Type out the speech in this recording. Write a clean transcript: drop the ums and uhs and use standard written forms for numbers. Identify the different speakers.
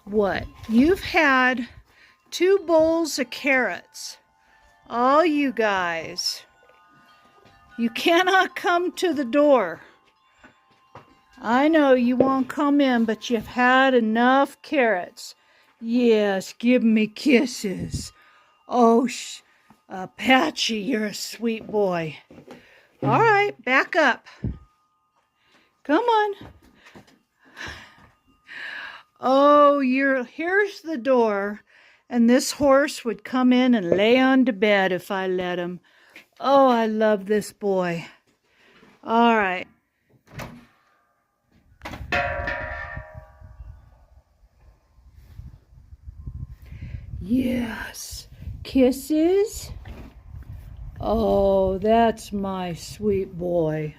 Speaker 1: What? You've had 2 bowls of carrots. All you guys. You cannot come to the door. I know you won't come in, but you've had enough carrots. Yes, give me kisses. Oh, Patchy, you're a sweet boy. All right, back up. Come on. Oh, here's the door, and this horse would come in and lay on the bed if I let him. Oh, I love this boy. All right. Yes. Kisses? Oh, that's my sweet boy.